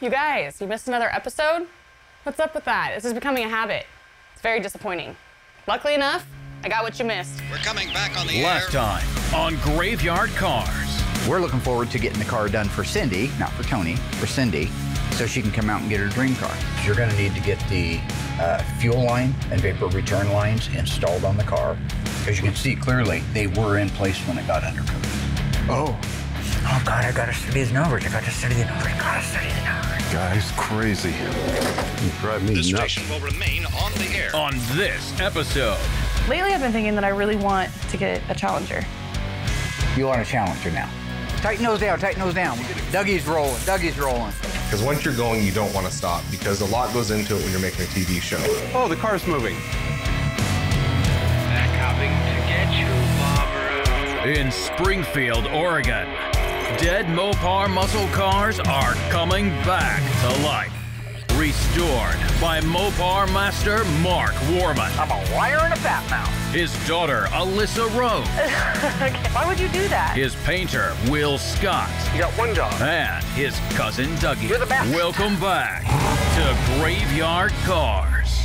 You guys, you missed another episode? What's up with that? This is becoming a habit. It's very disappointing. Luckily enough, I got what you missed. We're coming back on the air. Last time on Graveyard Carz. We're looking forward to getting the car done for Cindy, not for Tony, for Cindy, so she can come out and get her dream car. You're gonna need to get the fuel line and vapor return lines installed on the car. As you can see clearly, they were in place when it got undercoated. Oh. Oh God, I gotta study the numbers. I gotta study the numbers. Guy's crazy. You drive me This nuts. station will remain on the air. On this episode. Lately, I've been thinking that I really want to get a Challenger. You want a Challenger now. Tighten those down, tighten those down. Dougie's rolling, Dougie's rolling. Because once you're going, you don't want to stop because a lot goes into it when you're making a TV show. Oh, the car's moving. They're coming to get you, Barbara. In Springfield, Oregon, dead Mopar muscle cars are coming back to life. Restored by Mopar master Mark Warman. I'm a liar and a fat mouth. His daughter, Alyssa Rose. Okay. Why would you do that? His painter, Will Scott. You got one job. And his cousin, Dougie. You're the best. Welcome back to Graveyard Carz.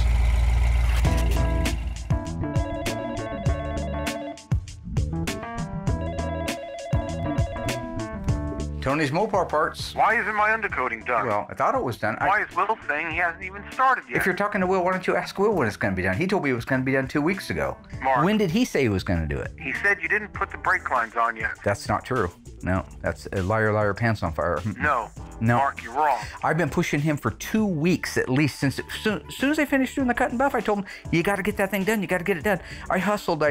Tony's Mopar parts. Why isn't my undercoating done? Well, I thought it was done. Why is Will saying he hasn't even started yet? If you're talking to Will, why don't you ask Will when it's going to be done? He told me it was going to be done 2 weeks ago. Mark. When did he say he was going to do it? He said you didn't put the brake lines on yet. That's not true. No, that's a liar, liar, pants on fire. No. No. Mark, you're wrong. I've been pushing him for 2 weeks at least since soon as I finished doing the cut and buff. I told him, you got to get that thing done. You got to get it done. I hustled.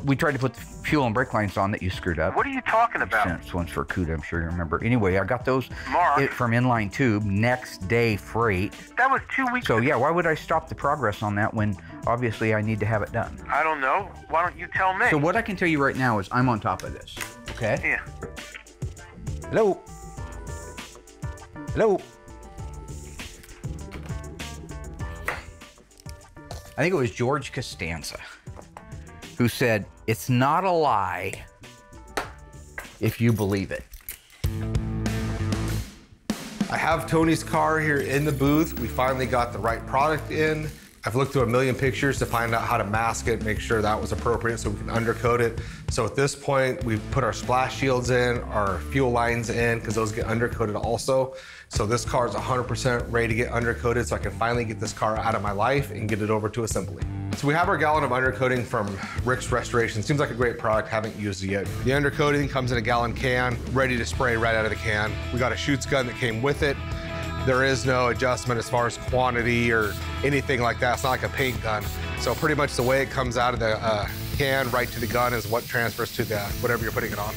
We tried to put the fuel and brake lines on that you screwed up. What are you talking about? This one's for Cuda, I'm sure you remember. Anyway, I got those Mark. from inline tube, next day freight. That was 2 weeks So ago. yeah, why would I stop the progress on that when obviously I need to have it done? I don't know. Why don't you tell me? So what I can tell you right now is I'm on top of this, okay? Yeah. Hello? Hello? I think it was George Costanza who said, it's not a lie if you believe it. I have Tony's car here in the booth. We finally got the right product in. I've looked through a million pictures to find out how to mask it, make sure that was appropriate so we can undercoat it. So at this point, we've put our splash shields in, our fuel lines in, because those get undercoated also. So this car is 100% ready to get undercoated so I can finally get this car out of my life and get it over to assembly. So we have our gallon of undercoating from Rick's Restoration. Seems like a great product, haven't used it yet. The undercoating comes in a gallon can, ready to spray right out of the can. We got a shoots gun that came with it. There is no adjustment as far as quantity or anything like that. It's not like a paint gun. So pretty much the way it comes out of the can right to the gun is what transfers to the whatever you're putting it on.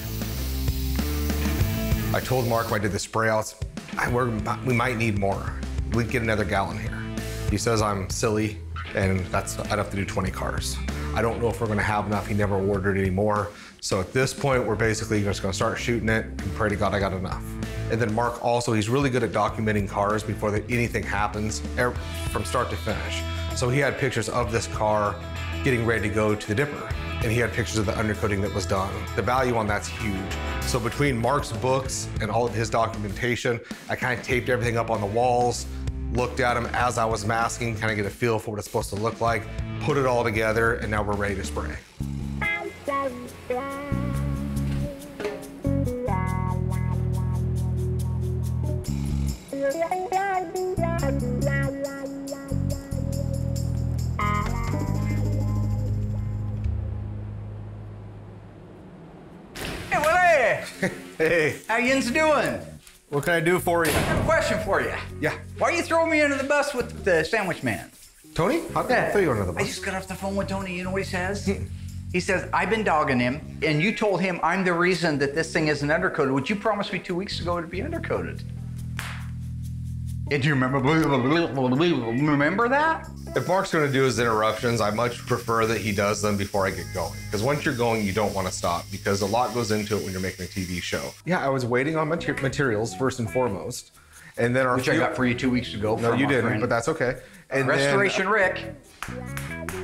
I told Mark when I did the spray outs, we might need more. We'd get another gallon here. He says I'm silly and I'd have to do 20 cars. I don't know if we're gonna have enough. He never ordered any more. So at this point, we're basically just gonna start shooting it and pray to God I got enough. And then Mark also, he's really good at documenting cars before anything happens from start to finish. So he had pictures of this car getting ready to go to the dipper. And he had pictures of the undercoating that was done. The value on that's huge. So between Mark's books and all of his documentation, I kind of taped everything up on the walls, looked at them as I was masking, kind of get a feel for what it's supposed to look like, put it all together, and now we're ready to spray. Hey, Willie! Hey, How yins doing? what can I do for you? I have a question for you. Yeah. Why are you throwing me under the bus with the sandwich man? Tony? How did I throw you under the I bus? just got off the phone with Tony. You know what he says? He says, I've been dogging him, and you told him I'm the reason that this thing isn't undercoated, which you promised me 2 weeks ago it'd be undercoated. And do you remember that? If Mark's gonna do his interruptions, I much prefer that he does them before I get going. Because once you're going, you don't wanna stop because a lot goes into it when you're making a TV show. Yeah, I was waiting on materials first and foremost. And then Which I got for you 2 weeks ago. No, from you our didn't, friend. but that's okay. And Restoration Rick.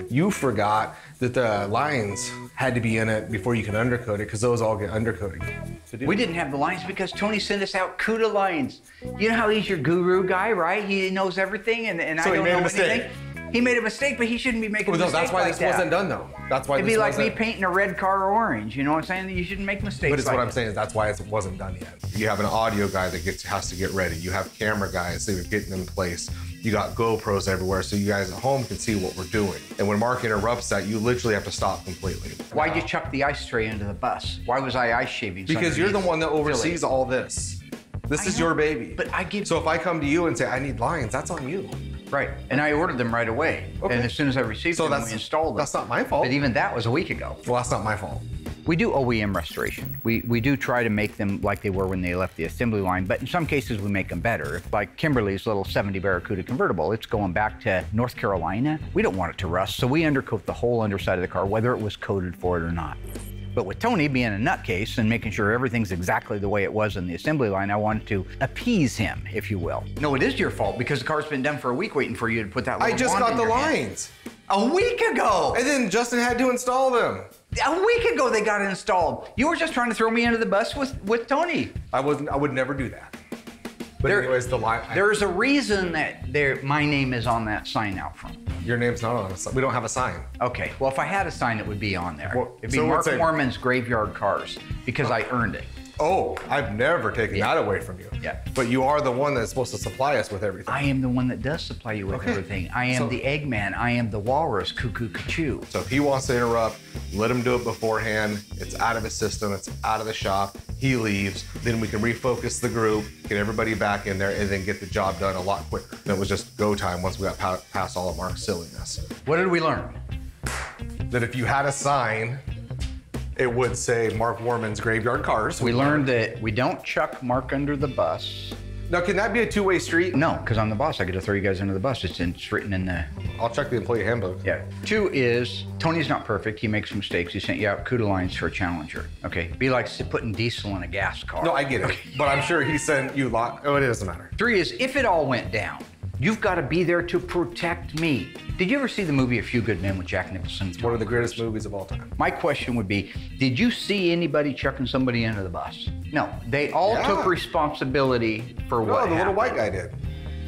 You forgot that the lines had to be in it before you can undercoat it, because those all get undercoating. We didn't have the lines because Tony sent us out CUDA lines. You know how he's your guru guy, right? He knows everything, and So I he don't made a know mistake. anything. He made a mistake, but he shouldn't be making a No, mistake that's why like this that. wasn't done, though. That's why It'd this be like me wasn't. painting a red car orange. You know what I'm saying? You shouldn't make mistakes. But it's like what I'm that. saying is that's why it wasn't done yet. You have an audio guy that has to get ready. You have camera guys that are getting in place. You got GoPros everywhere, so you guys at home can see what we're doing. And when Mark interrupts that, you literally have to stop completely. Why'd you chuck the ice tray into the bus? Why was I ice shaving? Because you're the one that oversees Philly? all this. This is know, your baby. but I give- So if I come to you and say, I need lines, that's on you. Right, and I ordered them right away. Okay. And as soon as I received them, we installed them. That's not my fault. But even that was a week ago. Well, that's not my fault. We do OEM restoration. We do try to make them like they were when they left the assembly line, but in some cases we make them better. Like Kimberly's little 70 Barracuda convertible, it's going back to North Carolina. We don't want it to rust, so we undercoat the whole underside of the car, whether it was coated for it or not. But with Tony being a nutcase and making sure everything's exactly the way it was in the assembly line, I wanted to appease him, if you will. No, it is your fault because the car's been done for a week waiting for you to put that little I just wand got in the your hand. lines. A week ago! And then Justin had to install them. A week ago they got installed. You were just trying to throw me under the bus with Tony. I would never do that. But anyways, the line. There's a reason that my name is on that sign out front. Your name's not on it. We don't have a sign. Okay, well, if I had a sign, it would be on there. Well, It'd be so Mark what's it? Mormon's Graveyard Cars, because I earned it. Oh, I've never taken that away from you. Yeah. But you are the one that's supposed to supply us with everything. I am the one that does supply you with Okay. everything. I am So- the Eggman. I am the Walrus, Cuckoo Cachoo. So if he wants to interrupt, let him do it beforehand. It's out of his system. It's out of the shop. He leaves. Then we can refocus the group, get everybody back in there, and then get the job done a lot quicker. And it was just go time once we got past all of Mark's silliness. What did we learn? That if you had a sign, it would say Mark Warman's Graveyard Cars. We learned that we don't chuck Mark under the bus. Now, can that be a two-way street? No, because I'm the boss. I get to throw you guys under the bus. It's written in the... I'll check the employee handbook. Yeah. 2 is, Tony's not perfect. He makes mistakes. He sent you out CUDA lines for a Challenger. Okay. Be like putting diesel in a gas car. No, I get it. But I'm sure he sent you Oh, it doesn't matter. 3 is, if it all went down, you've got to be there to protect me. Did you ever see the movie A Few Good Men with Jack Nicholson? It's one of the greatest movies of all time. My question would be, did you see anybody chucking somebody under the bus? No. They all Yeah. took responsibility for what No, the little happened. white guy did.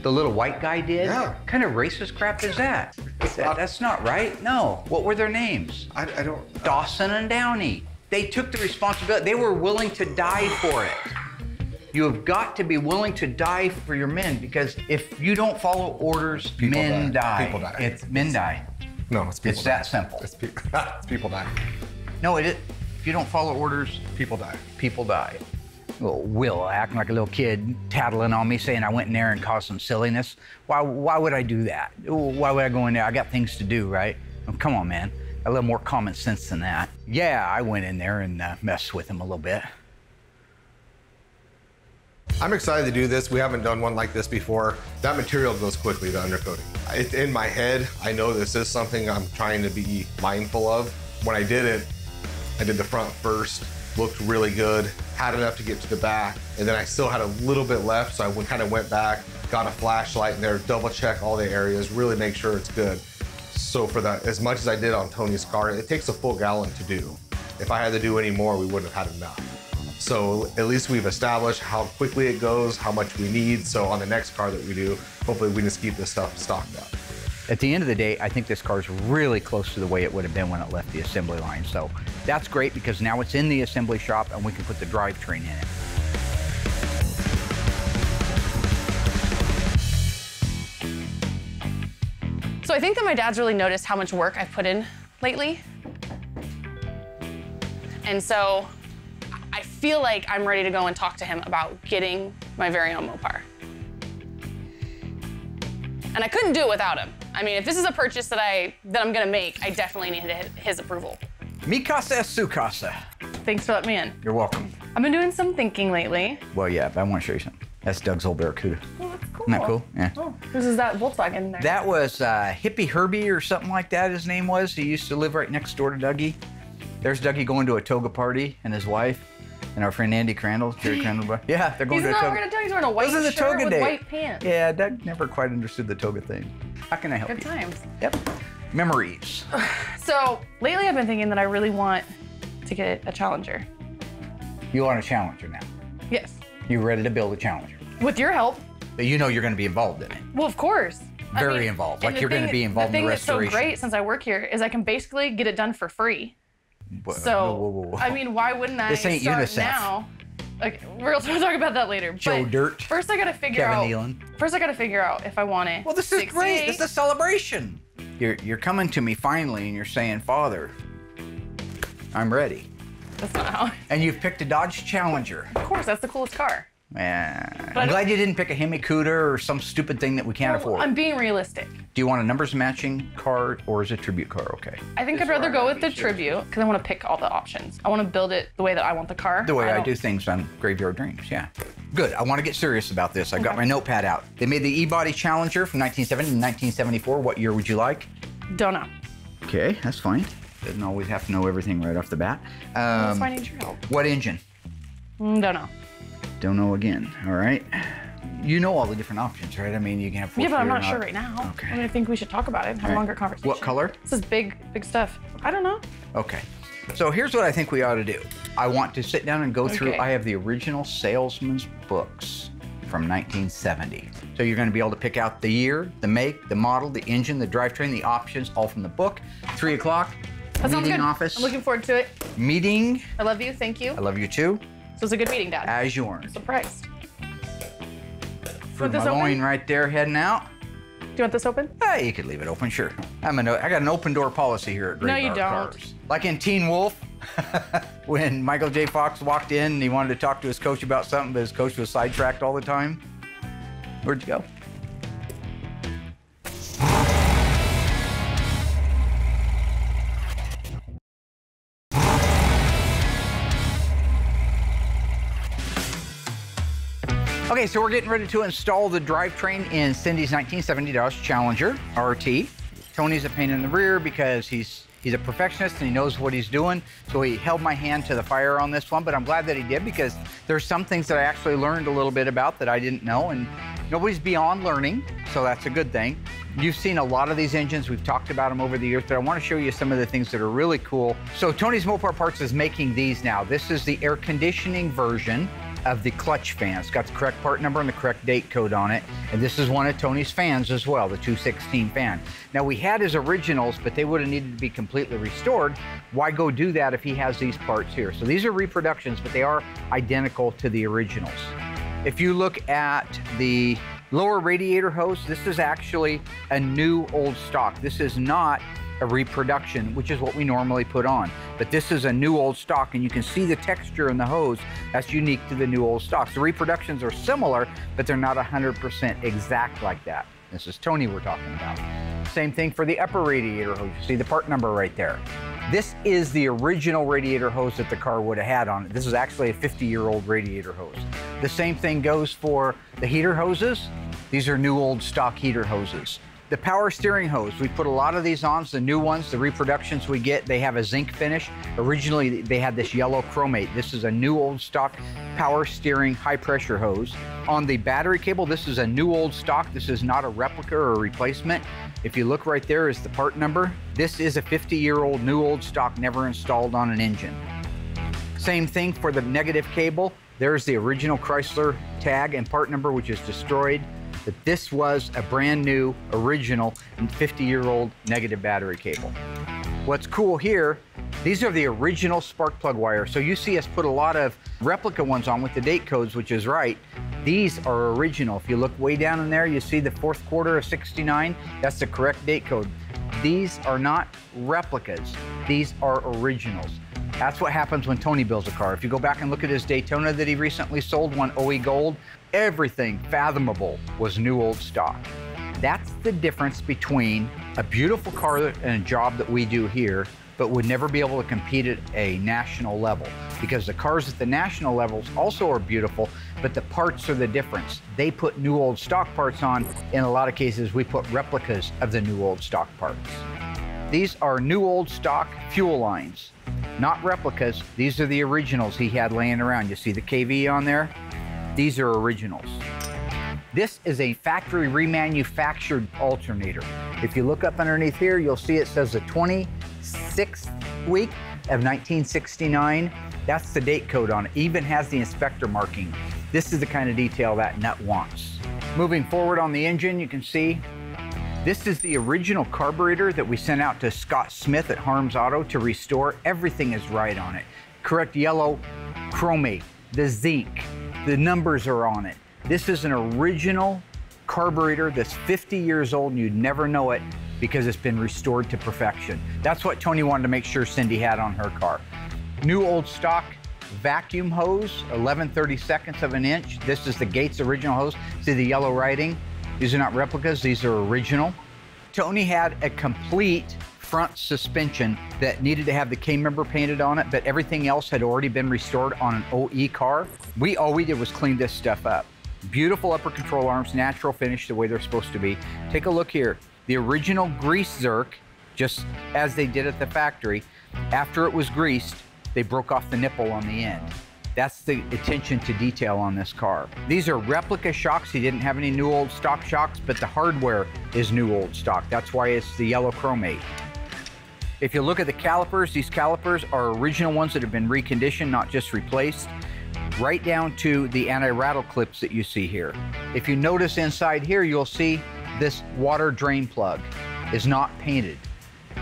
The little white guy did? Yeah. What kind of racist crap is that? That's not right. No. What were their names? I don't... Dawson and Downey. They took the responsibility. They were willing to die for it. You have got to be willing to die for your men, because if you don't follow orders, People men die. People die. It's men die. No, it's people It's die. that simple. It's people die. No, if you don't follow orders, People die. people die. Well, Will acting like a little kid, tattling on me, saying I went in there and caused some silliness. Why would I do that? Why would I go in there? I got things to do, right? Oh, come on, man. A little more common sense than that. Yeah, I went in there and messed with him a little bit. I'm excited to do this. We haven't done one like this before. That material goes quickly to undercoating. It's in my head. I know this is something I'm trying to be mindful of. When I did it, I did the front first, looked really good, had enough to get to the back, and then I still had a little bit left, so I kind of went back, got a flashlight in there, double check all the areas, really make sure it's good. So for that, as much as I did on Tony's car, it takes a full gallon to do. If I had to do any more, we wouldn't have had enough. So at least we've established how quickly it goes, how much we need. So on the next car that we do, hopefully we just keep this stuff stocked up. At the end of the day, I think this car is really close to the way it would have been when it left the assembly line. So that's great, because now it's in the assembly shop and we can put the drivetrain in it. So I think that my dad's really noticed how much work I've put in lately. And so I feel like I'm ready to go and talk to him about getting my very own Mopar. And I couldn't do it without him. I mean, if this is a purchase that I'm gonna make, I definitely need his approval. Mi casa es su casa. Thanks for letting me in. You're welcome. I've been doing some thinking lately. Well, yeah, but I want to show you something. That's Doug's old Barracuda. Oh, that's cool. Isn't that cool? Yeah. Oh, this is that Volkswagen there. That was Hippie Herbie or something like that, his name was. He used to live right next door to Dougie. There's Dougie going to a toga party and his wife. And our friend Andy Crandall, Jerry Crandall. Yeah, they're going He's to a not toga. wearing a toga, he's wearing a white This is a shirt toga with day. white pants. Yeah, Doug never quite understood the toga thing. How can I help Good you? times. Yep. Memories. So lately I've been thinking that I really want to get a Challenger. You want a Challenger now? Yes. You ready to build a Challenger? With your help. But you know you're going to be involved in it. Well, of course. Very involved. and Like you're going to be involved in the restoration. The thing that's so great since I work here is I can basically get it done for free. So, whoa. I mean, why wouldn't I This ain't start UNICEF. now? Like, we'll talk about that later. Joe but Dirt. First, I gotta figure Kevin out. Nealon. First, I gotta figure out if I want it. Well, this is 68. great. This is a celebration. You're coming to me finally, and you're saying, Father, I'm ready. That's not how. And you've picked a Dodge Challenger. Of course, that's the coolest car. I'm glad you didn't pick a Hemi Cuda or some stupid thing that we can't afford. I'm being realistic. Do you want a numbers matching car or is a tribute car okay? I think I'd rather go with the tribute because I want to pick all the options. I want to build it the way that I want the car. The way I do things on Graveyard Dreams, yeah. Good, I want to get serious about this. I got my notepad out. They made the E-Body Challenger from 1970 to 1974. What year would you like? Don't know. Okay, that's fine. Doesn't always have to know everything right off the bat. That's why I need your help. What engine? Don't know. Don't know again, all right. You know all the different options, right? I mean, you can have Yeah, but I'm not sure right now. Okay. I mean, I think we should talk about it and have a longer conversation. What color? This is big stuff. I don't know. Okay. So here's what I think we ought to do. I want to sit down and go through, Okay. I have the original salesman's books from 1970. So you're going to be able to pick out the year, the make, the model, the engine, the drivetrain, the options, all from the book. 3 o'clock, That sounds meeting good. office. I'm looking forward to it. Meeting. I love you. Thank you. I love you too. So it's a good meeting, Dad. As yours. Surprised. For want my this open? loin right there heading out. Do you want this open? You could leave it open, sure. I got an open door policy here at No, you Graveyard don't. Carz. Like in Teen Wolf, when Michael J. Fox walked in and he wanted to talk to his coach about something, but his coach was sidetracked all the time. Where'd you go? Okay, so we're getting ready to install the drivetrain in Cindy's 1970 Dodge Challenger RT. Tony's a pain in the rear because he's a perfectionist and he knows what he's doing. So he held my hand to the fire on this one, but I'm glad that he did because there's some things that I actually learned a little bit about that I didn't know, and nobody's beyond learning, so that's a good thing. You've seen a lot of these engines. We've talked about them over the years, but I want to show you some of the things that are really cool. So Tony's Mopar Parts is making these now. This is the air conditioning version of the clutch fan. It's got the correct part number and the correct date code on it. And this is one of Tony's fans as well, the 216 fan. Now we had his originals, but they would have needed to be completely restored. Why go do that if he has these parts here? So these are reproductions, but they are identical to the originals. If you look at the lower radiator hose, this is actually a new old stock. This is not a reproduction, which is what we normally put on. But this is a new old stock, and you can see the texture in the hose that's unique to the new old stocks. The reproductions are similar, but they're not 100% exact like that. This is Tony we're talking about. Same thing for the upper radiator hose. You see the part number right there. This is the original radiator hose that the car would have had on it. This is actually a 50-year-old radiator hose. The same thing goes for the heater hoses. These are new old stock heater hoses. The power steering hose, we put a lot of these on, the new ones, the reproductions we get, they have a zinc finish. Originally, they had this yellow chromate. This is a new old stock power steering high pressure hose. On the battery cable, this is a new old stock. This is not a replica or a replacement. If you look right there is the part number. This is a 50-year-old new old stock, never installed on an engine. Same thing for the negative cable. There's the original Chrysler tag and part number, which is destroyed. But this was a brand new, original, and 50-year-old negative battery cable. What's cool here, these are the original spark plug wires. So you see us put a lot of replica ones on with the date codes, which is right. These are original. If you look way down in there, you see the 4th quarter of 69. That's the correct date code. These are not replicas. These are originals. That's what happens when Tony builds a car. If you go back and look at his Daytona that he recently sold, one OE Gold, everything fathomable was new old stock. That's the difference between a beautiful car and a job that we do here, but would never be able to compete at a national level, because the cars at the national levels also are beautiful, but the parts are the difference. They put new old stock parts on. In a lot of cases, we put replicas of the new old stock parts. These are new old stock fuel lines, not replicas. These are the originals he had laying around. You see the KV on there? These are originals. This is a factory remanufactured alternator. If you look up underneath here, you'll see it says the 26th week of 1969. That's the date code on it. Even has the inspector marking. This is the kind of detail that nut wants. Moving forward on the engine, you can see this is the original carburetor that we sent out to Scott Smith at Harms Auto to restore. Everything is right on it. Correct yellow chromate, the zinc, the numbers are on it. This is an original carburetor that's 50 years old and you'd never know it because it's been restored to perfection. That's what Tony wanted to make sure Cindy had on her car. New old stock vacuum hose, 11/32 of an inch. This is the Gates original hose. See the yellow writing? These are not replicas, these are original. Tony had a complete front suspension that needed to have the K-member painted on it, but everything else had already been restored on an OE car. All we did was clean this stuff up. Beautiful upper control arms, natural finish the way they're supposed to be. Take a look here. The original grease zerk, just as they did at the factory, after it was greased, they broke off the nipple on the end. That's the attention to detail on this car. These are replica shocks. He didn't have any new old stock shocks, but the hardware is new old stock. That's why it's the yellow chromate. If you look at the calipers, these calipers are original ones that have been reconditioned, not just replaced, right down to the anti-rattle clips that you see here. If you notice inside here, you'll see this water drain plug is not painted.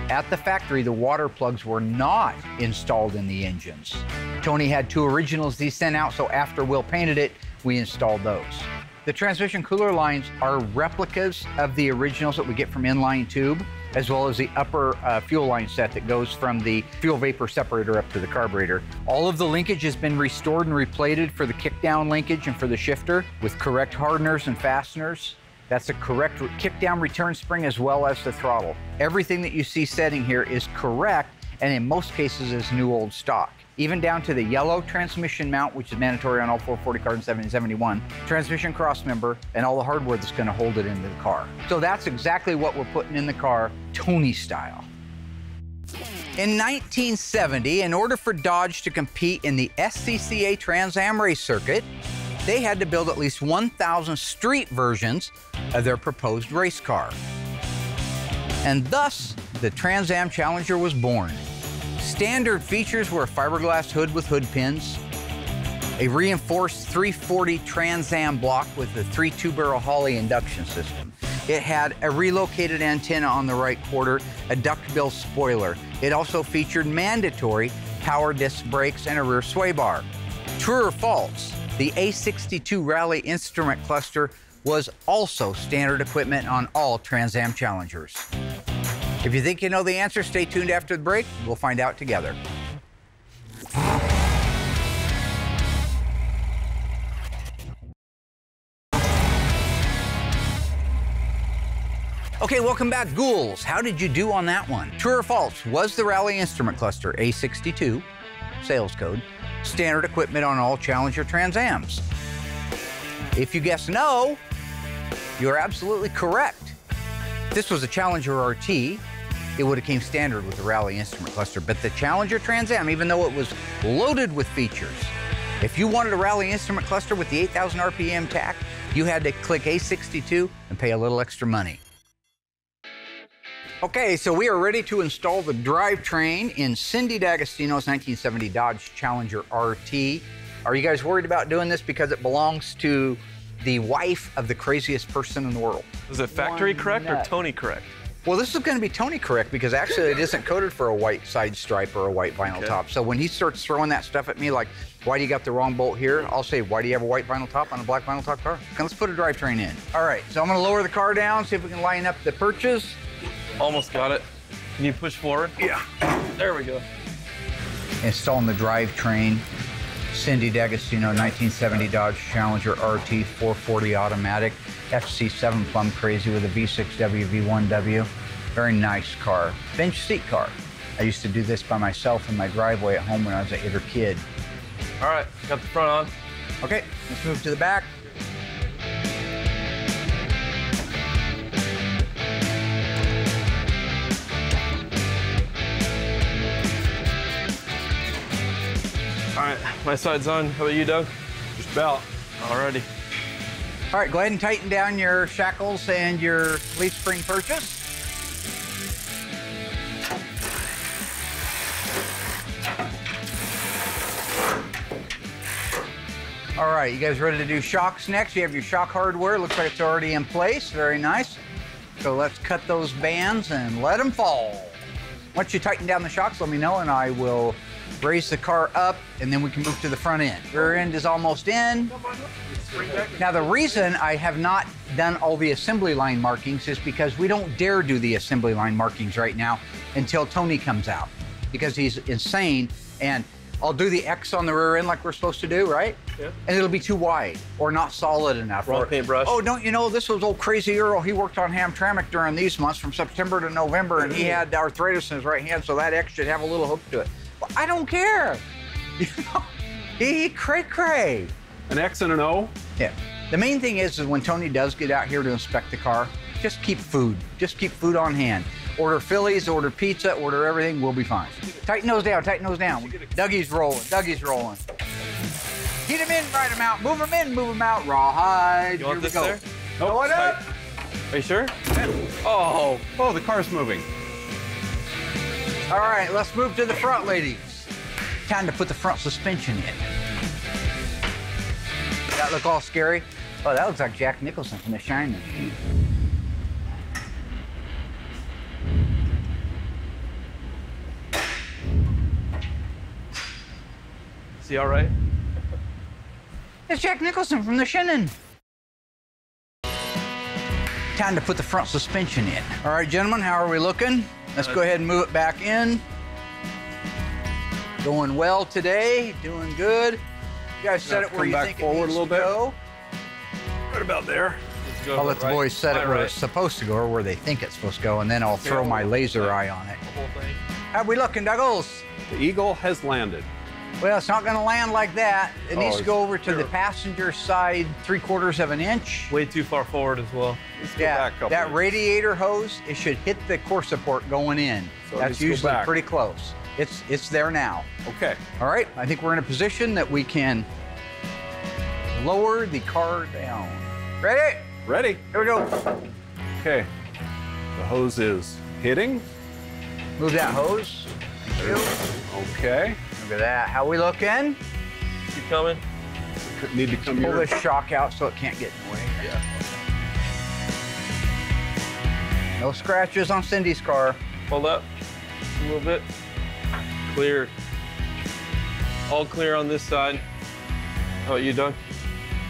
At the factory, the water plugs were not installed in the engines. Tony had two originals he sent out, so after Will painted it, we installed those. The transmission cooler lines are replicas of the originals that we get from inline tube, as well as the upper fuel line set that goes from the fuel vapor separator up to the carburetor. All of the linkage has been restored and replated for the kickdown linkage and for the shifter with correct hardeners and fasteners. That's a correct kickdown return spring as well as the throttle. Everything that you see setting here is correct and in most cases is new old stock. Even down to the yellow transmission mount, which is mandatory on all 440 cars in 7071, transmission cross member, and all the hardware that's going to hold it into the car. So that's exactly what we're putting in the car, Tony style. In 1970, in order for Dodge to compete in the SCCA Trans Am race circuit, they had to build at least 1,000 street versions of their proposed race car. And thus, the Trans Am Challenger was born. Standard features were a fiberglass hood with hood pins, a reinforced 340 Trans Am block with a 3-2-barrel Holley induction system. It had a relocated antenna on the right quarter, a duckbill spoiler. It also featured mandatory power disc brakes and a rear sway bar. True or false? The A62 Rally instrument cluster was also standard equipment on all Trans Am Challengers. If you think you know the answer, stay tuned after the break. We'll find out together. Okay, welcome back, ghouls. How did you do on that one? True or false? Was the Rally instrument cluster A62, sales code, standard equipment on all Challenger Trans Ams? If you guess no, you're absolutely correct. If this was a Challenger RT, it would have came standard with the Rally instrument cluster, but the Challenger Trans Am, even though it was loaded with features, if you wanted a Rally instrument cluster with the 8,000 RPM tack, you had to click A62 and pay a little extra money. Okay, so we are ready to install the drivetrain in Cindy D'Agostino's 1970 Dodge Challenger RT. Are you guys worried about doing this because it belongs to the wife of the craziest person in the world? Is it factory correct or Tony correct? Well, this is going to be Tony correct because actually it isn't coated for a white side stripe or a white vinyl top. So when he starts throwing that stuff at me like, why do you got the wrong bolt here? I'll say, why do you have a white vinyl top on a black vinyl top car? Okay, let's put a drivetrain in. All right, so I'm going to lower the car down, see if we can line up the perches. Almost got it. Can you push forward? Yeah. There we go. Installing the drivetrain. Cindy D'Agostino 1970 Dodge Challenger RT 440 automatic. FC7 plum crazy with a V6W, V1W. Very nice car. Bench seat car. I used to do this by myself in my driveway at home when I was a little kid. All right, got the front on. Okay, let's move to the back. All right, my side's on. How about you, Doug? Just about. Alrighty. All right, go ahead and tighten down your shackles and your leaf spring purchase. All right, you guys ready to do shocks next? You have your shock hardware. Looks like it's already in place. Very nice. So let's cut those bands and let them fall. Once you tighten down the shocks, let me know and I will raise the car up and then we can move to the front end. Rear end is almost in. Now the reason I have not done all the assembly line markings is because we don't dare do the assembly line markings right now until Tony comes out because he's insane, and I'll do the X on the rear end like we're supposed to do, right? Yeah. And it'll be too wide or not solid enough. Wrong paintbrush. Oh, don't you know, this was old Crazy Earl. He worked on Hamtramck during these months from September to November, and he had arthritis in his right hand, so that X should have a little hook to it. Well, I don't care. You know, he cray-cray. An X and an O? Yeah. The main thing is when Tony does get out here to inspect the car, just keep food. Just keep food on hand. Order Phillies, order pizza, order everything, we'll be fine. Tighten those down, tighten those down. Dougie's rolling, Dougie's rolling. Get him in, ride him out, move him in, move him out, rawhide. You want Here this we go. there? Going up. Are you sure? Oh, the car's moving. All right, let's move to the front, ladies. Time to put the front suspension in. That look all scary? Oh, that looks like Jack Nicholson from The Shining. Is he all right? It's Jack Nicholson from The Shining. Time to put the front suspension in. All right, gentlemen, how are we looking? Let's go ahead and move it back in. Going well today, doing good. You guys set it where you think it needs to go. Right about there. I'll let the boys set it where it's supposed to go or where they think it's supposed to go, and then I'll throw my laser eye on it. How we looking, Douglas? The Eagle has landed. Well, it's not going to land like that. It needs to go over to the passenger side 3/4 of an inch. Way too far forward as well. Yeah, that radiator hose, it should hit the core support going in. So that's usually pretty close. It's there now. Okay. All right, I think we're in a position that we can lower the car down. Ready? Ready. Here we go. Okay. The hose is hitting. Move that hose. Thank you. Okay. Look at that. How we looking? Keep coming. Need to come Pull here. this shock out so it can't get in the way. Yeah. No scratches on Cindy's car. Hold up a little bit. Clear. All clear on this side. How about you, Doug?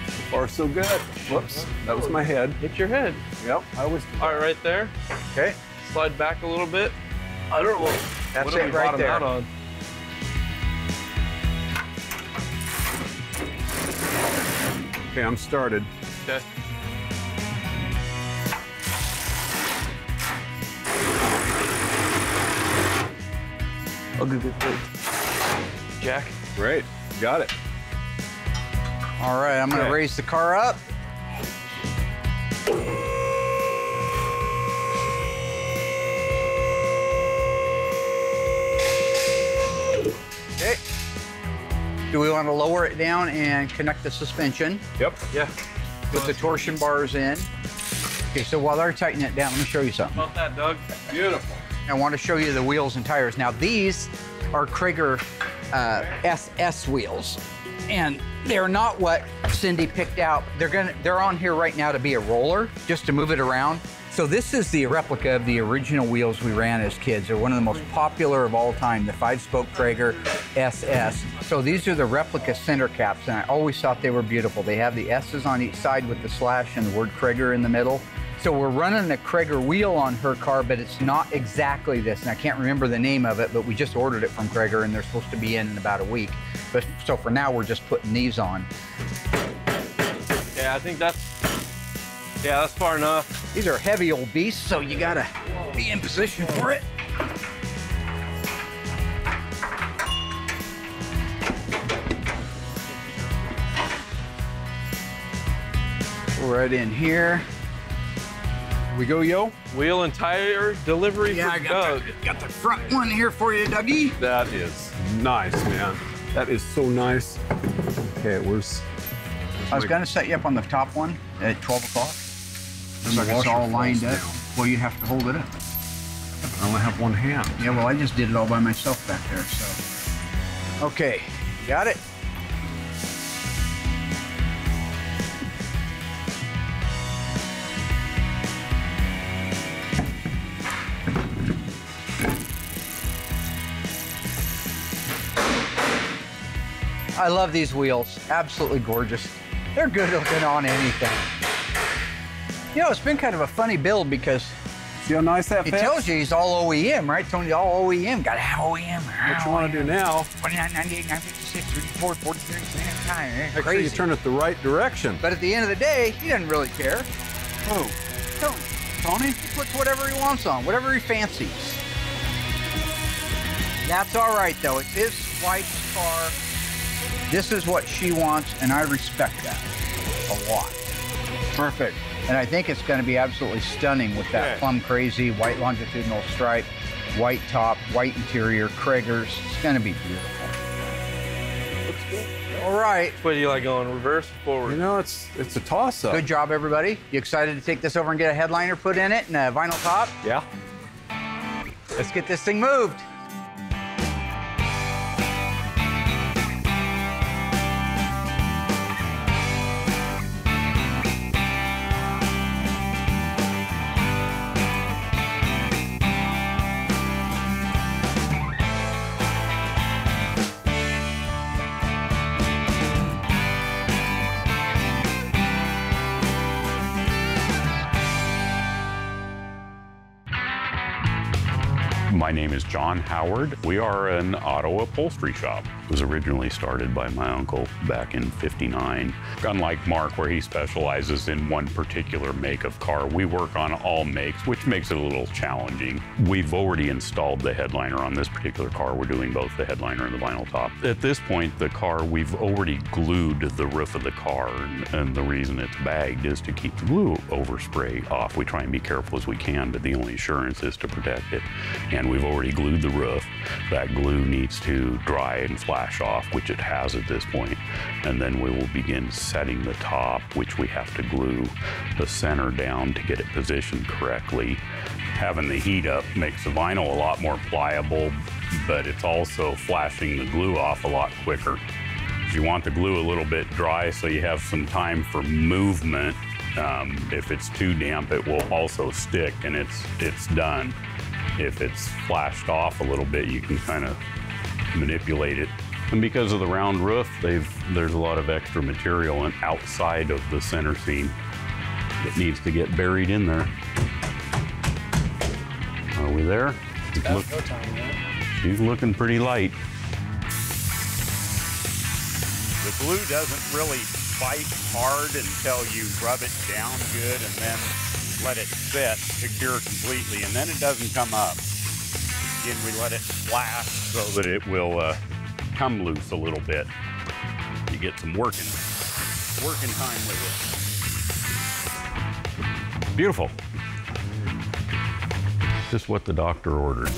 So far, so good. Whoops. That was my head. Hit your head. Yep. I was. All right, right there. Okay. Slide back a little bit. I don't know. That's what did it we right bottom there. out on? Okay, I'm started. Okay. Oh, good. Jack. Great. Got it. All right, I'm going to raise the car up. Okay. Do we want to lower it down and connect the suspension? Yep. Yeah. Put the torsion bars in. Okay, so while they're tightening it down, let me show you something. About that, Doug. Beautiful. I want to show you the wheels and tires. Now these are Krager SS wheels, and they're not what Cindy picked out. They're on here right now to be a roller, just to move it around. So this is the replica of the original wheels we ran as kids. They're one of the most popular of all time, the 5-spoke Krager SS. So these are the replica center caps, and I always thought they were beautiful. They have the S's on each side with the slash and the word Krager in the middle. So we're running a Krager wheel on her car, but it's not exactly this, and I can't remember the name of it, but we just ordered it from Krager, and they're supposed to be in about a week. But so for now, we're just putting these on. Yeah, I think that's far enough. These are heavy old beasts, so you gotta be in position for it. Right in here. We go, yo? Wheel and tire delivery Yeah, for I Doug. got the front one here for you, Dougie. That is nice, man. That is so nice. Okay, where's I was gonna set you up on the top one at 12 o'clock. So it's all lined up. Well, you have to hold it up. I only have one hand. Yeah, well, I just did it all by myself back there, so. Okay, got it? I love these wheels. Absolutely gorgeous. They're good looking on anything. You know, it's been kind of a funny build because see how nice that fits? It tells you he's all OEM, right? Tony, all OEM. Got to have OEM. What you want to do now? 29, 98, 956, 34, 43, Make sure you turn it the right direction. But at the end of the day, he doesn't really care. Oh, Tony, he puts whatever he wants on, whatever he fancies. That's all right, though. It's his wife's car. This is what she wants, and I respect that a lot. Perfect. And I think it's going to be absolutely stunning with that plum crazy white longitudinal stripe, white top, white interior, Krager's. It's going to be beautiful. Looks good. All right. What do you like going, reverse or forward? You know, it's a toss-up. Good job, everybody. You excited to take this over and get a headliner put in it and a vinyl top? Yeah. Let's get this thing moved. My name is John Howard. We are an auto upholstery shop. It was originally started by my uncle back in '59. Unlike Mark, where he specializes in one particular make of car, we work on all makes, which makes it a little challenging. We've already installed the headliner on this particular car. We're doing both the headliner and the vinyl top. At this point, the car, we've already glued the roof of the car, and the reason it's bagged is to keep the glue overspray off. We try and be careful as we can, but the only assurance is to protect it. And we've already glued the roof. That glue needs to dry and flash off, which it has at this point. And then we will begin setting the top, which we have to glue the center down to get it positioned correctly. Having the heat up makes the vinyl a lot more pliable, but it's also flashing the glue off a lot quicker. You want the glue a little bit dry so you have some time for movement. If it's too damp, it will also stick and it's done. If it's flashed off a little bit, you can kind of manipulate it. And because of the round roof, there's a lot of extra material outside of the center seam that needs to get buried in there. Are we there? She's looking pretty light. The glue doesn't really fight hard until you rub it down good and then let it set to cure completely, and then it doesn't come up. Again, we let it flash so that it will come loose a little bit. You get some working time with it. Beautiful. Just what the doctor ordered.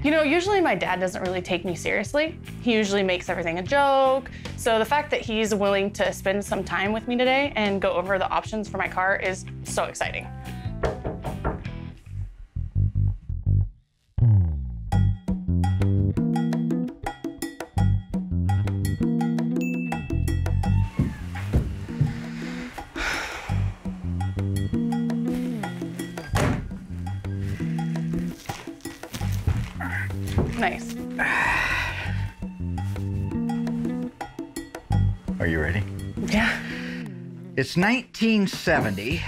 You know, usually my dad doesn't really take me seriously. He usually makes everything a joke. So the fact that he's willing to spend some time with me today and go over the options for my car is so exciting. Nice. Are you ready? Yeah. It's 1970.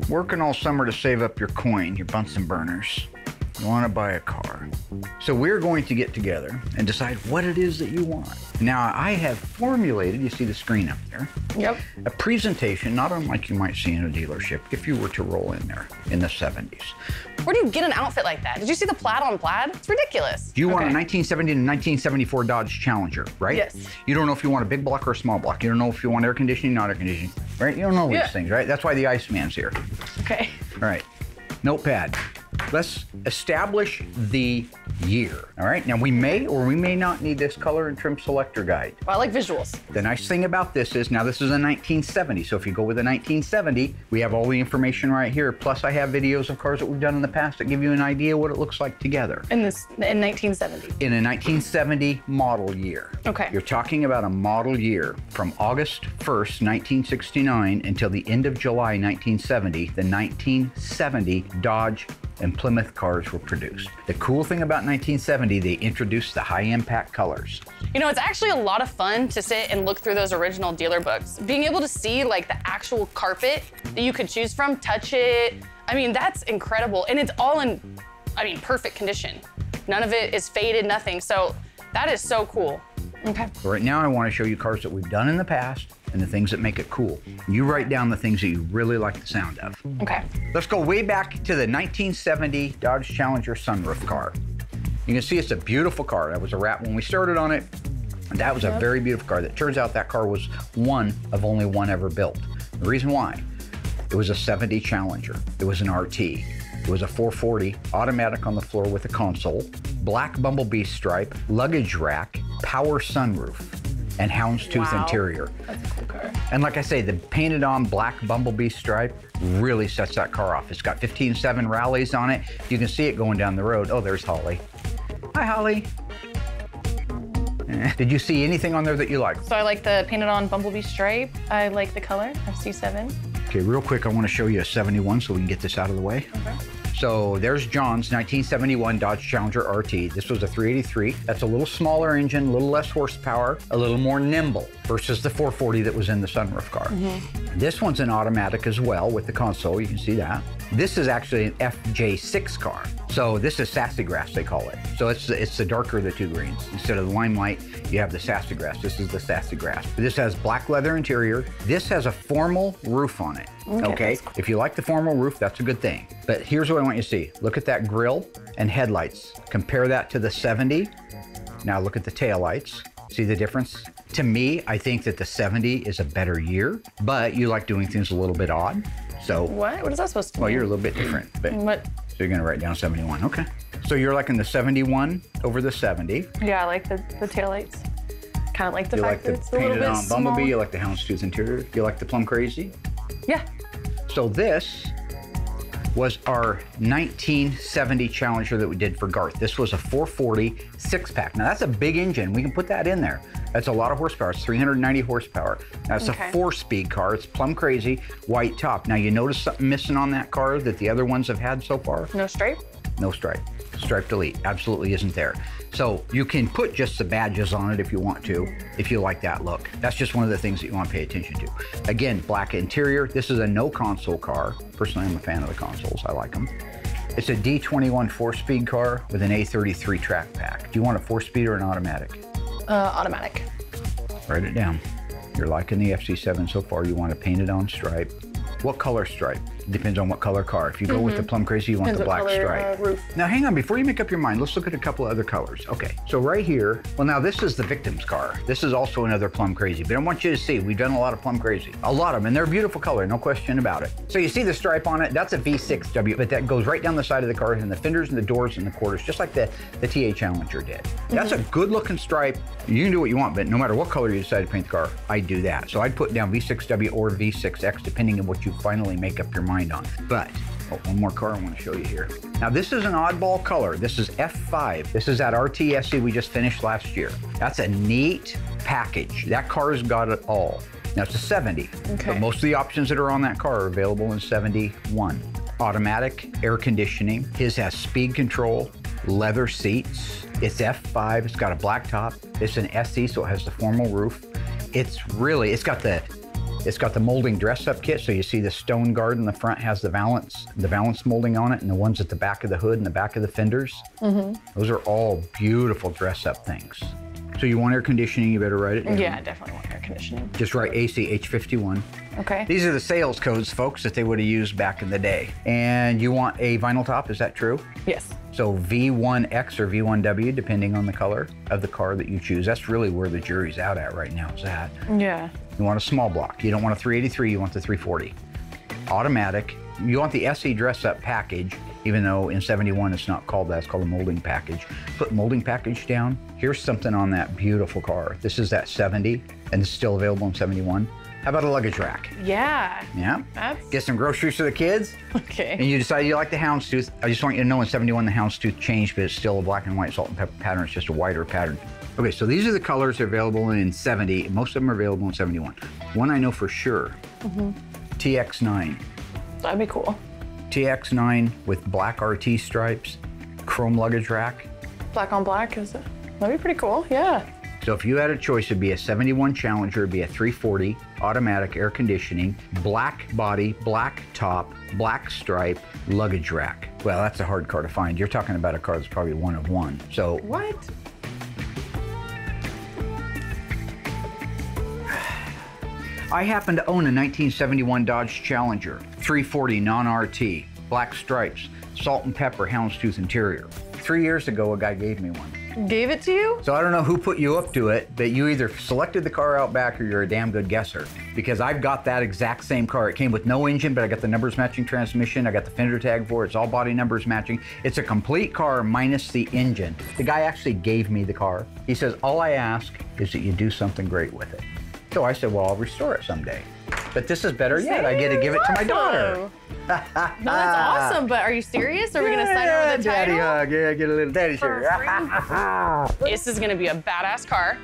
Working all summer to save up your coin, your Bunsen burners. You want to buy a car. So we're going to get together and decide what it is that you want. Now, I have formulated, you see the screen up there, Yep. a presentation, not unlike you might see in a dealership if you were to roll in there in the 70s. Where do you get an outfit like that? Did you see the plaid on plaid? It's ridiculous. You want a 1970 to 1974 Dodge Challenger, right? Yes. You don't know if you want a big block or a small block. You don't know if you want air conditioning, not air conditioning, right? You don't know these things, right? That's why the Iceman's here. Okay. All right, notepad. Let's establish the year, all right? Now, we may or we may not need this color and trim selector guide. Well, I like visuals. The nice thing about this is, now this is a 1970, so if you go with a 1970, we have all the information right here. Plus, I have videos of cars that we've done in the past that give you an idea what it looks like together. In 1970. In a 1970 model year. Okay. You're talking about a model year from August 1st, 1969 until the end of July 1970, the 1970 Dodge and Plymouth cars were produced. The cool thing about 1970, they introduced the high impact colors. You know, it's actually a lot of fun to sit and look through those original dealer books. Being able to see like the actual carpet that you could choose from, touch it. I mean, that's incredible. And it's all in, I mean, perfect condition. None of it is faded, nothing. So that is so cool. Okay. So right now I want to show you cars that we've done in the past and the things that make it cool. You write down the things that you really like the sound of. Okay. Let's go way back to the 1970 Dodge Challenger sunroof car. You can see it's a beautiful car. That was a wrap when we started on it. And that was a very beautiful car. That turns out that car was one of only one ever built. The reason why, it was a 70 Challenger. It was an RT. It was a 440 automatic on the floor with a console, black bumblebee stripe, luggage rack, power sunroof, and houndstooth interior. That's a cool car. And like I say, the painted on black bumblebee stripe really sets that car off. It's got 15.7 rallies on it. You can see it going down the road. Oh, there's Holly. Hi, Holly. Did you see anything on there that you like? So I like the painted on bumblebee stripe. I like the color, FC7. Okay, real quick, I want to show you a 71 so we can get this out of the way. Okay. So there's John's 1971 Dodge Challenger RT. This was a 383. That's a little smaller engine, a little less horsepower, a little more nimble versus the 440 that was in the sunroof car. This one's an automatic as well with the console, you can see that. This is actually an FJ6 car. So this is sassafras, they call it. So it's the darker of the two greens. Instead of the limelight, you have the sassafras. This is the sassafras. This has black leather interior. This has a formal roof on it. Okay. If you like the formal roof, that's a good thing. But here's what I want you to see. Look at that grille and headlights. Compare that to the 70. Now look at the taillights. See the difference? To me, I think that the 70 is a better year, but you like doing things a little bit odd. So What? What is that supposed to mean? well, you're a little bit different. But What? so you're gonna write down 71, okay. So you're liking the 71 over the 70. Yeah, I like the taillights. Kind of like the You like fact the that it's a little painted bit on small. bumblebee, you like the houndstooth interior, you like the plum crazy. Yeah. So this was our 1970 Challenger that we did for Garth. This was a 440 six-pack. Now that's a big engine. We can put that in there. That's a lot of horsepower. It's 390 horsepower. Now it's a 4-speed car. It's plum crazy, white top. Now you notice something missing on that car that the other ones have had so far? No stripe? No stripe. Stripe delete absolutely isn't there. So you can put just the badges on it if you want to, if you like that look. That's just one of the things that you want to pay attention to. Again, black interior. This is a no console car. Personally, I'm a fan of the consoles. I like them. It's a D21 4-speed car with an A33 track pack. Do you want a 4-speed or an automatic? Automatic. Write it down. You're liking the FC7 so far. You want a painted on stripe. What color stripe? Depends on what color car. If you go with the plum crazy, you want the black stripe. Roof. Now hang on, before you make up your mind, let's look at a couple of other colors. Okay, so right here, well now this is the victim's car. This is also another plum crazy, but I want you to see, we've done a lot of plum crazy. A lot of them, and they're a beautiful color, no question about it. So you see the stripe on it, that's a V6W, but that goes right down the side of the car, and the fenders and the doors and the quarters, just like the TA Challenger did. That's a good looking stripe. You can do what you want, but no matter what color you decide to paint the car, I'd do that. So I'd put down V6W or V6X, depending on what you finally make up your mind on. But one more car I want to show you here. Now this is an oddball color. This is F5. This is that RTSC we just finished last year. That's a neat package. That car's got it all. Now it's a 70, but most of the options that are on that car are available in 71. Automatic, air conditioning. His has speed control, leather seats. It's F5, it's got a black top. It's an SE, so it has the formal roof. It's got the It's got the molding dress-up kit, so you see the stone guard in the front has the valance molding on it, and the ones at the back of the hood and the back of the fenders. Those are all beautiful dress-up things. So you want air conditioning, you better write it down. Yeah, I definitely want air conditioning. Just write AC H51. Okay. These are the sales codes, folks, that they would have used back in the day. And you want a vinyl top, is that true? Yes. So V1X or V1W, depending on the color of the car that you choose. That's really where the jury's out at right now, is that. Yeah. You want a small block. You don't want a 383, you want the 340. Automatic. You want the SE dress-up package, even though in 71 it's not called that, it's called a molding package. Put molding package down. Here's something on that beautiful car. This is that 70, and it's still available in 71. How about a luggage rack? Yeah. Yeah. Get some groceries for the kids. Okay. And you decide you like the houndstooth. I just want you to know in 71 the houndstooth changed, but it's still a black and white salt and pepper pattern. It's just a wider pattern. Okay, so these are the colors available in 70. Most of them are available in 71. One I know for sure, TX9. That'd be cool. TX9 with black RT stripes, chrome luggage rack. Black on black, is it? That'd be pretty cool, yeah. So if you had a choice, it'd be a 71 Challenger, it'd be a 340, automatic air conditioning, black body, black top, black stripe, luggage rack. Well, that's a hard car to find. You're talking about a car that's probably one of one. So what? I happen to own a 1971 Dodge Challenger, 340 non-RT, black stripes, salt and pepper houndstooth interior. 3 years ago, a guy gave me one. Gave it to you? So I don't know who put you up to it, but you either selected the car out back or you're a damn good guesser. Because I've got that exact same car. It came with no engine, but I got the numbers matching transmission. I got the fender tag for it. It's all body numbers matching. It's a complete car minus the engine. The guy actually gave me the car. He says, all I ask is that you do something great with it. So I said, well, I'll restore it someday. But this is better yet. I get to give it to my daughter. No, that's awesome, but are you serious? Are we gonna sign over the title? Daddy hug, yeah, get a little daddy shirt. This is gonna be a badass car.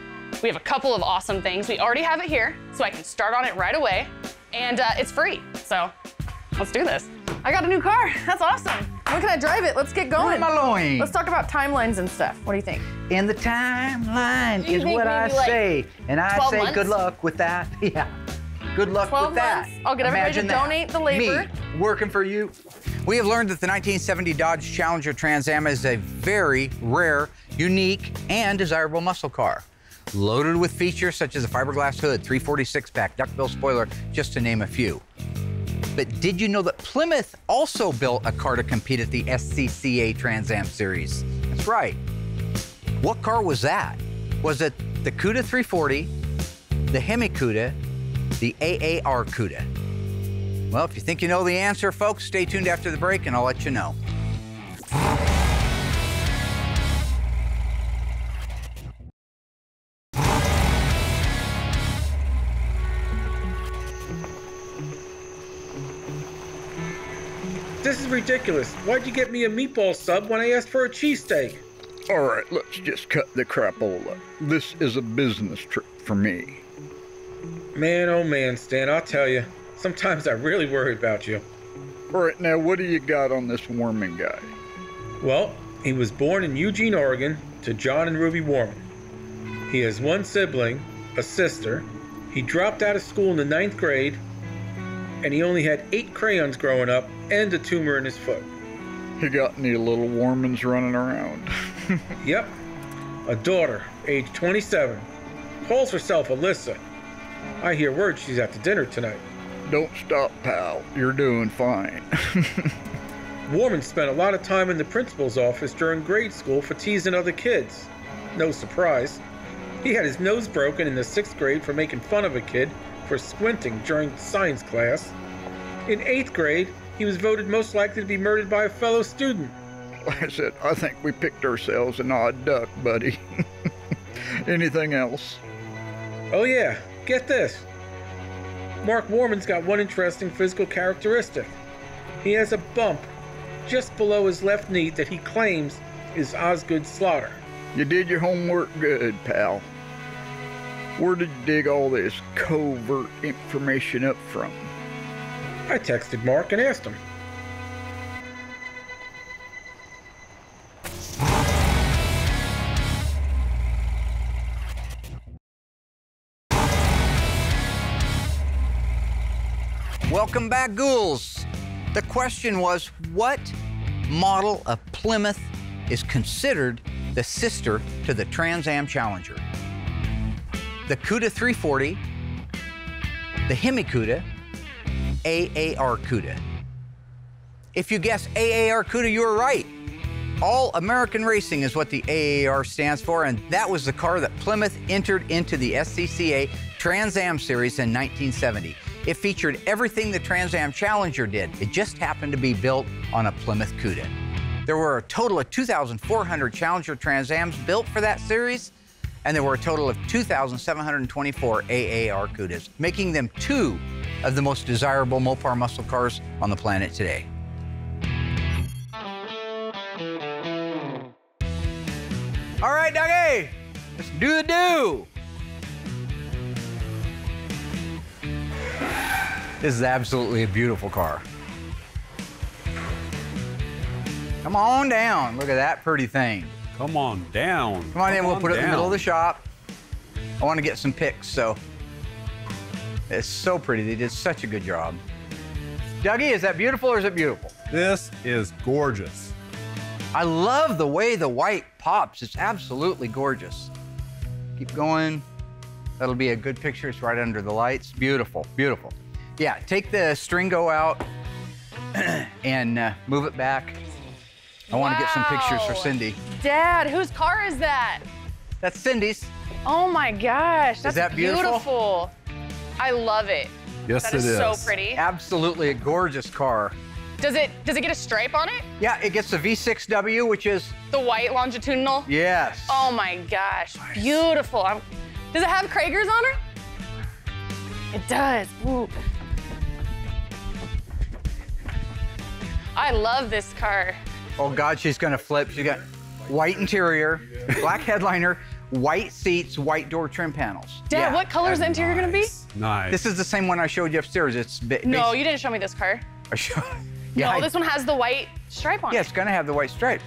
We have a couple of awesome things. We already have it here, so I can start on it right away. And it's free, so let's do this. I got a new car, that's awesome. When can I drive it? Let's get going. Let's talk about timelines and stuff. What do you think? In the timeline is what I say. And I say months? good luck with that. Yeah. Good luck 12 with that. months. I'll get everybody to donate the labor. Me working for you. We have learned that the 1970 Dodge Challenger Trans Am is a very rare, unique, and desirable muscle car. Loaded with features such as a fiberglass hood, 346-pack, duckbill spoiler, just to name a few. But did you know that Plymouth also built a car to compete at the SCCA Trans Am Series? That's right. What car was that? Was it the Cuda 340, the Hemi Cuda, the AAR Cuda? Well, if you think you know the answer, folks, stay tuned after the break and I'll let you know. This is ridiculous. Why'd you get me a meatball sub when I asked for a cheesesteak? All right, let's just cut the crapola. This is a business trip for me. Man, oh man, Stan, I'll tell you. Sometimes I really worry about you. All right, now what do you got on this Warman guy? Well, he was born in Eugene, Oregon, to John and Ruby Warman. He has one sibling, a sister. He dropped out of school in the 9th grade, and he only had 8 crayons growing up and a tumor in his foot. You got any little Warmans running around? Yep. A daughter, age 27. Calls herself Alyssa. I hear word she's at the dinner tonight. Don't stop, pal. You're doing fine. Warman spent a lot of time in the principal's office during grade school for teasing other kids. No surprise. He had his nose broken in the 6th grade for making fun of a kid for squinting during science class. In 8th grade, he was voted most likely to be murdered by a fellow student. Like I said, I think we picked ourselves an odd duck, buddy. Anything else? Oh yeah, get this. Mark Warman's got one interesting physical characteristic. He has a bump just below his left knee that he claims is Osgood Slaughter. You did your homework good, pal. Where did you dig all this covert information up from? I texted Mark and asked him. Welcome back, ghouls. The question was, what model of Plymouth is considered the sister to the Trans Am Challenger? The Cuda 340, the Hemi Cuda, AAR Cuda. If you guessed AAR Cuda, you were right. All American Racing is what the AAR stands for, and that was the car that Plymouth entered into the SCCA Trans Am Series in 1970. It featured everything the Trans Am Challenger did. It just happened to be built on a Plymouth Cuda. There were a total of 2,400 Challenger Trans Ams built for that series, and there were a total of 2,724 AAR Cudas, making them two of the most desirable Mopar muscle cars on the planet today. All right, Dougie, let's do the do. This is absolutely a beautiful car. Come on down. Look at that pretty thing. Come on down. Come on in, we'll put it in the middle of the shop. I want to get some pics, so. It's so pretty. They did such a good job. Dougie, is that beautiful or is it beautiful? This is gorgeous. I love the way the white pops. It's absolutely gorgeous. Keep going. That'll be a good picture. It's right under the lights. Beautiful, beautiful. Yeah, take the stringo out and move it back. I want to get some pictures for Cindy. Dad, whose car is that? That's Cindy's. Oh my gosh, that's Is that beautiful? I love it. Yes, that is it so is. pretty. Absolutely a gorgeous car. Does it get a stripe on it? Yeah, it gets the V6W, which is the white longitudinal? Yes. Oh my gosh, beautiful. Does it have Kragers on her? It does. Ooh. I love this car. Oh God, she's gonna flip. She got white interior, black headliner, white seats, white door trim panels. Dad, what color is the interior gonna be? Nice. This is the same one I showed you upstairs. It's No, you didn't show me this car. Yeah, no, this one has the white stripe on it. Yeah, it's gonna have the white stripe.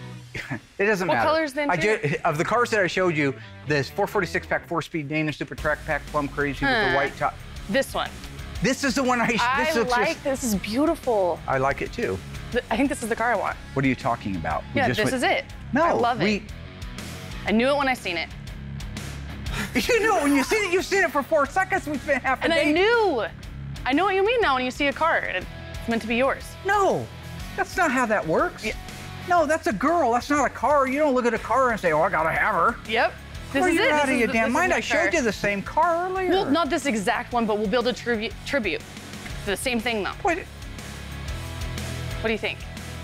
It doesn't matter. What color's the interior? Of the cars that I showed you, this 446 pack, 4-speed Dana Super Track Pack, plum crazy with the white top. This one. This is the one this is beautiful. I like it too. I think this is the car I want. What are you talking about? Yeah, this is it. No, I love it. I knew it when I seen it. You knew it when you seen it. You've seen it for 4 seconds. We spent half a day. And I knew. I know what you mean now when you see a car. It's meant to be yours. No, that's not how that works. Yeah. No, that's a girl. That's not a car. You don't look at a car and say, "Oh, I gotta have her." Yep. This is it. Out of your this damn mind. my I showed you the same car earlier. Well, not this exact one, but we'll build a tribute. The same thing though. Wait. What do you think?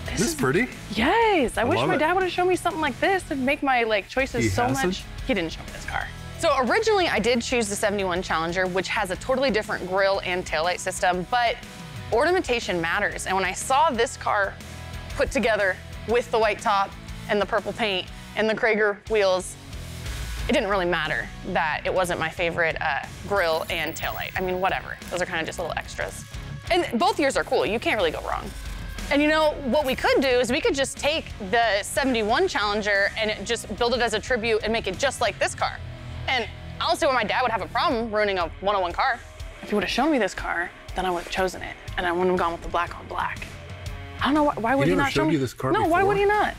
This is pretty. Yes. I wish love my it. dad would have shown me something like this to make my choices so much. He didn't show me this car. So originally I did choose the 71 Challenger, which has a totally different grille and taillight system, but ornamentation matters. And when I saw this car put together with the white top and the purple paint and the Krager wheels, it didn't really matter that it wasn't my favorite grille and taillight. I mean, whatever. Those are kind of just little extras. And both years are cool. You can't really go wrong. And you know, what we could do is we could just take the 71 Challenger and just build it as a tribute and make it just like this car. And I don't see why my dad would have a problem ruining a 101 car. If he would have shown me this car, then I would have chosen it. And I wouldn't have gone with the black on black. I don't know, why would he not show me? you this car No, before? why would he not?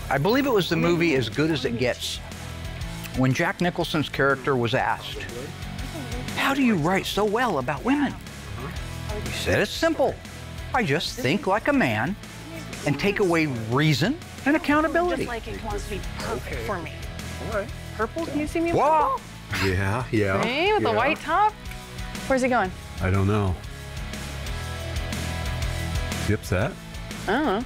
I believe it was the movie As Good As It Gets, when Jack Nicholson's character was asked, "How do you write so well about women?" He said, "It's simple. I just think like a man and take away reason and accountability." Just like it wants to be perfect for me. All right. Purple? Can you see me in Whoa. purple? Yeah. Me with the white top? Where's he going? I don't know. You upset? I don't know.